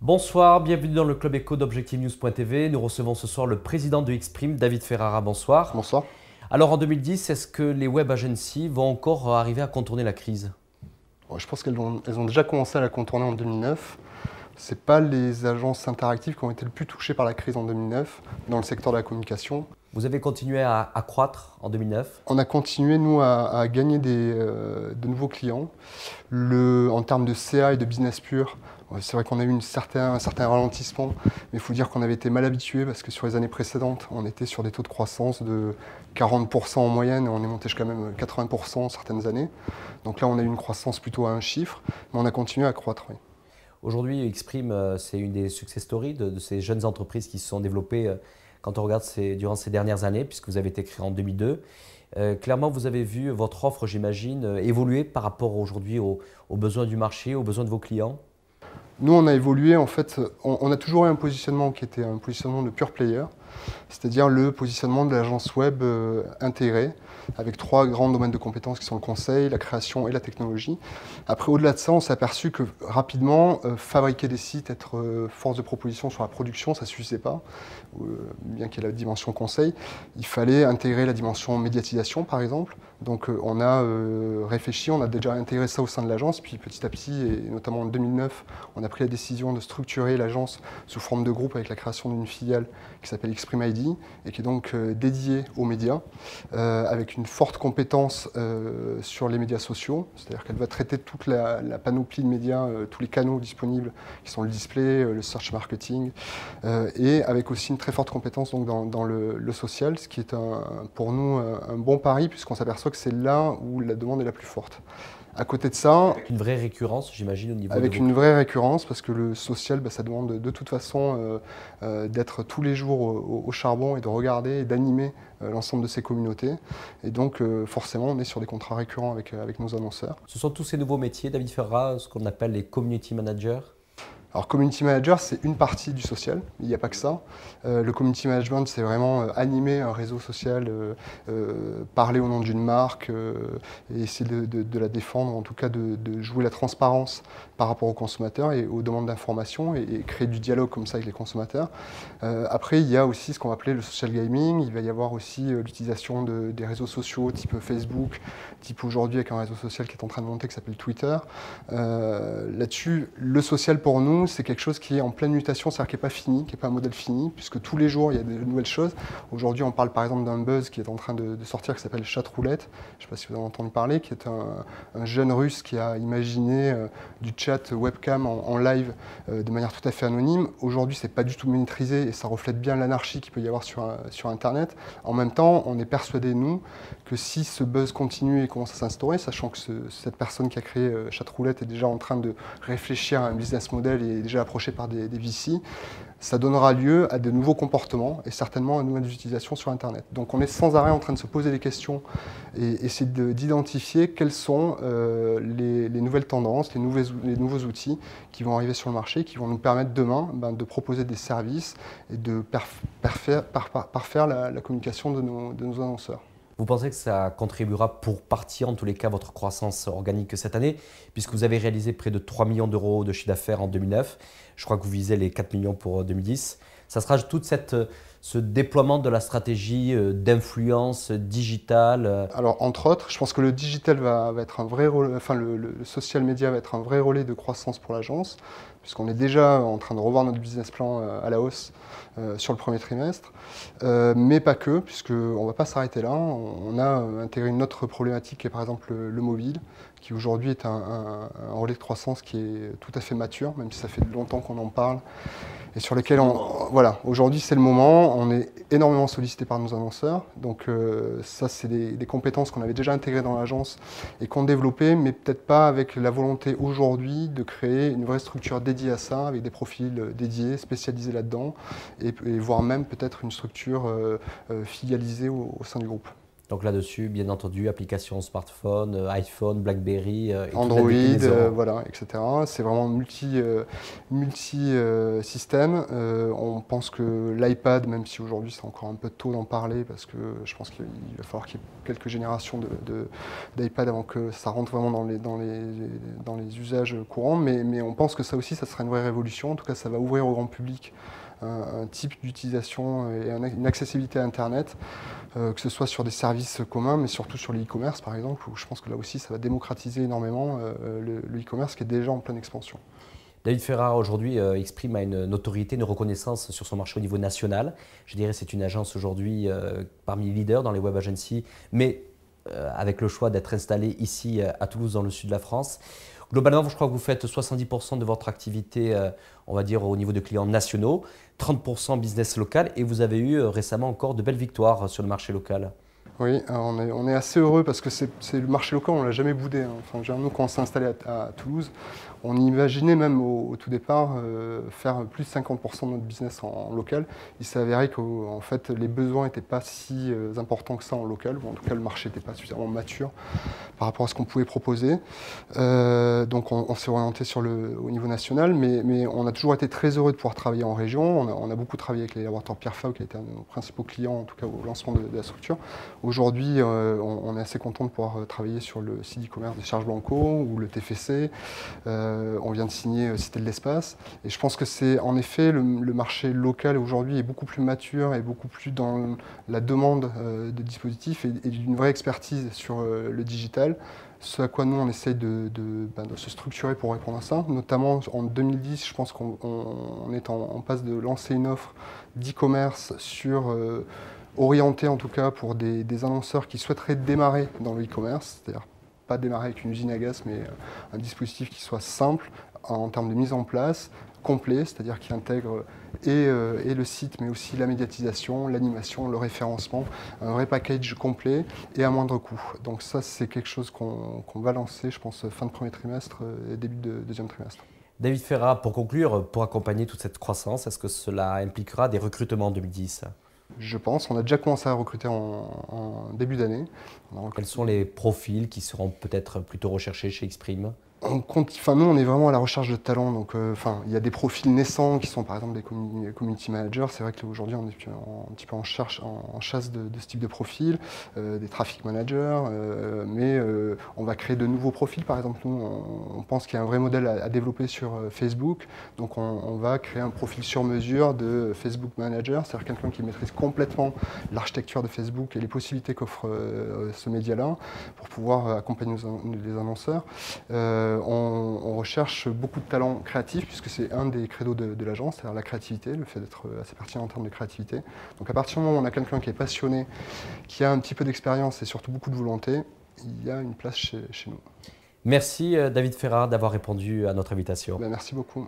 Bonsoir, bienvenue dans le Club Éco d'Objectivenews.tv. Nous recevons ce soir le président de Xprime, David Ferrara. Bonsoir. Bonsoir. Alors en 2010, est-ce que les web agencies vont encore arriver à contourner la crise? Je pense qu'elles ont déjà commencé à la contourner en 2009. Ce n'est pas les agences interactives qui ont été le plus touchées par la crise en 2009 dans le secteur de la communication. Vous avez continué à croître en 2009? On a continué, nous, à gagner de nouveaux clients. En termes de CA et de business pur, c'est vrai qu'on a eu un certain ralentissement, mais il faut dire qu'on avait été mal habitué parce que sur les années précédentes, on était sur des taux de croissance de 40% en moyenne et on est monté jusqu'à même 80% certaines années. Donc là, on a eu une croissance plutôt à un chiffre, mais on a continué à croître. Oui. Aujourd'hui, Xprime, c'est une des success stories de ces jeunes entreprises qui se sont développées quand on regarde durant ces dernières années, puisque vous avez été créé en 2002. Clairement, vous avez vu votre offre, j'imagine, évoluer par rapport aujourd'hui aux besoins du marché, aux besoins de vos clients. Nous, on a évolué, en fait, on a toujours eu un positionnement qui était un positionnement de pure player, c'est-à-dire le positionnement de l'agence web intégrée, avec trois grands domaines de compétences qui sont le conseil, la création et la technologie. Après, au-delà de ça, on s'est aperçu que rapidement, fabriquer des sites, être force de proposition sur la production, ça ne suffisait pas, bien qu'il y ait la dimension conseil. Il fallait intégrer la dimension médiatisation, par exemple. Donc on a réfléchi, on a déjà intégré ça au sein de l'agence, puis petit à petit, et notamment en 2009, on a pris la décision de structurer l'agence sous forme de groupe avec la création d'une filiale qui s'appelle Xprime ID et qui est donc dédiée aux médias, avec une forte compétence sur les médias sociaux, c'est-à-dire qu'elle va traiter toute la panoplie de médias, tous les canaux disponibles qui sont le display, le search marketing, et avec aussi une très forte compétence donc, dans le social, ce qui est pour nous un bon pari puisqu'on s'aperçoit que c'est là où la demande est la plus forte. À côté de ça, avec une vraie récurrence, j'imagine, au niveau avec une vraie récurrence, parce que le social, ça demande de toute façon d'être tous les jours au charbon et de regarder et d'animer l'ensemble de ces communautés. Et donc, forcément, on est sur des contrats récurrents avec nos annonceurs. Ce sont tous ces nouveaux métiers, David Ferrara, ce qu'on appelle les community managers. Alors, community manager, c'est une partie du social, il n'y a pas que ça. Le community management, c'est vraiment animer un réseau social, parler au nom d'une marque, et essayer de la défendre, en tout cas de jouer la transparence par rapport aux consommateurs et aux demandes d'information et créer du dialogue comme ça avec les consommateurs. Après, il y a aussi ce qu'on va appeler le social gaming, il va y avoir aussi l'utilisation des réseaux sociaux type Facebook, type aujourd'hui avec un réseau social qui est en train de monter qui s'appelle Twitter. Là-dessus, le social pour nous, c'est quelque chose qui est en pleine mutation, c'est-à-dire qui n'est pas fini, qui n'est pas un modèle fini, puisque tous les jours, il y a de nouvelles choses. Aujourd'hui, on parle par exemple d'un buzz qui est en train de sortir, qui s'appelle Chatroulette. Je ne sais pas si vous avez entendu parler, qui est un jeune russe qui a imaginé du chat webcam en live de manière tout à fait anonyme. Aujourd'hui, ce n'est pas du tout maîtrisé et ça reflète bien l'anarchie qu'il peut y avoir sur Internet. En même temps, on est persuadé, nous, que si ce buzz continue et commence à s'instaurer, sachant que cette personne qui a créé Chatroulette est déjà en train de réfléchir à un business model et est déjà approché par des VC, ça donnera lieu à de nouveaux comportements et certainement à de nouvelles utilisations sur Internet. Donc on est sans arrêt en train de se poser des questions et essayer d'identifier quelles sont les nouvelles tendances, les nouveaux outils qui vont arriver sur le marché, qui vont nous permettre demain de proposer des services et de parfaire la communication de nos annonceurs. Vous pensez que ça contribuera pour partie, en tous les cas, à votre croissance organique cette année, puisque vous avez réalisé près de 3 millions d'euros de chiffre d'affaires en 2009. Je crois que vous visez les 4 millions pour 2010. Ça sera tout ce déploiement de la stratégie d'influence digitale. Alors, entre autres, je pense que le digital va être un vrai relais, enfin le social media va être un vrai relais de croissance pour l'agence, puisqu'on est déjà en train de revoir notre business plan à la hausse sur le premier trimestre, mais pas que, puisqu'on ne va pas s'arrêter là. On a intégré une autre problématique qui est par exemple le mobile, qui aujourd'hui est un relais de croissance qui est tout à fait mature, même si ça fait longtemps qu'on en parle, et sur lesquels voilà, aujourd'hui c'est le moment, on est énormément sollicité par nos annonceurs, donc ça c'est des compétences qu'on avait déjà intégrées dans l'agence et qu'on développait, mais peut-être pas avec la volonté aujourd'hui de créer une vraie structure dédiée à ça, avec des profils dédiés, spécialisés là-dedans, et voire même peut-être une structure filialisée au sein du groupe. Donc là-dessus, bien entendu, applications smartphone, iPhone, BlackBerry, et toute la Android, déclinaison. voilà, etc. C'est vraiment multi-système. On pense que l'iPad, même si aujourd'hui c'est encore un peu tôt d'en parler, parce que je pense qu'il va falloir qu'il y ait quelques générations d'iPad avant que ça rentre vraiment dans les usages courants, mais on pense que ça aussi, ça sera une vraie révolution. En tout cas, ça va ouvrir au grand public un type d'utilisation et une accessibilité à Internet, que ce soit sur des services communs, mais surtout sur l'e-commerce par exemple, où je pense que là aussi ça va démocratiser énormément le e-commerce qui est déjà en pleine expansion. David Ferrara aujourd'hui exprime à une notoriété, une reconnaissance sur son marché au niveau national. Je dirais que c'est une agence aujourd'hui parmi les leaders dans les web agencies, mais avec le choix d'être installé ici à Toulouse dans le sud de la France. Globalement, je crois que vous faites 70% de votre activité, on va dire, au niveau de clients nationaux, 30% business local, et vous avez eu récemment encore de belles victoires sur le marché local. Oui, on est assez heureux parce que c'est le marché local, on ne l'a jamais boudé, hein. Enfin, nous, quand on s'est installé à Toulouse, on imaginait même au tout départ faire plus de 50% de notre business en local. Il s'est avéré qu'en fait, les besoins n'étaient pas si importants que ça en local, ou en tout cas le marché n'était pas suffisamment mature par rapport à ce qu'on pouvait proposer. Donc on s'est orienté au niveau national, mais on a toujours été très heureux de pouvoir travailler en région. On a beaucoup travaillé avec les laboratoires Pierre Fabre, qui a été un de nos principaux clients, en tout cas au lancement de la structure. Aujourd'hui, on est assez content de pouvoir travailler sur le site e-commerce de Serge Blanco ou le TFC. On vient de signer Cité de l'Espace. Et je pense que c'est en effet le marché local aujourd'hui est beaucoup plus mature et beaucoup plus dans la demande de dispositifs et d'une vraie expertise sur le digital. Ce à quoi nous, on essaye de se structurer pour répondre à ça. Notamment en 2010, je pense qu'on est en passe de lancer une offre d'e-commerce orientée en tout cas pour des annonceurs qui souhaiteraient démarrer dans le e-commerce, c'est-à-dire pas démarrer avec une usine à gaz, mais un dispositif qui soit simple en termes de mise en place, complet, c'est-à-dire qui intègre et le site, mais aussi la médiatisation, l'animation, le référencement, un vrai package complet et à moindre coût. Donc ça, c'est quelque chose qu'on va lancer, je pense, fin de premier trimestre et début de deuxième trimestre. David Ferrara, pour conclure, pour accompagner toute cette croissance, est-ce que cela impliquera des recrutements en 2010 ? Je pense. On a déjà commencé à recruter en début d'année. Quels sont les profils qui seront peut-être plutôt recherchés chez Xprime ? Nous, on est vraiment à la recherche de talents. Donc, il y a des profils naissants qui sont par exemple des community managers. C'est vrai qu'aujourd'hui, on est un petit peu en chasse de ce type de profil, des traffic managers. Mais on va créer de nouveaux profils. Par exemple, nous, on pense qu'il y a un vrai modèle à développer sur Facebook. Donc, on va créer un profil sur mesure de Facebook manager, c'est-à-dire quelqu'un qui maîtrise complètement l'architecture de Facebook et les possibilités qu'offre ce média-là pour pouvoir accompagner les annonceurs. On recherche beaucoup de talents créatifs puisque c'est un des credos de l'agence, c'est-à-dire la créativité, le fait d'être assez pertinent en termes de créativité. Donc à partir du moment où on a quelqu'un qui est passionné, qui a un petit peu d'expérience et surtout beaucoup de volonté, il y a une place chez nous. Merci David Ferrara d'avoir répondu à notre invitation. Merci beaucoup.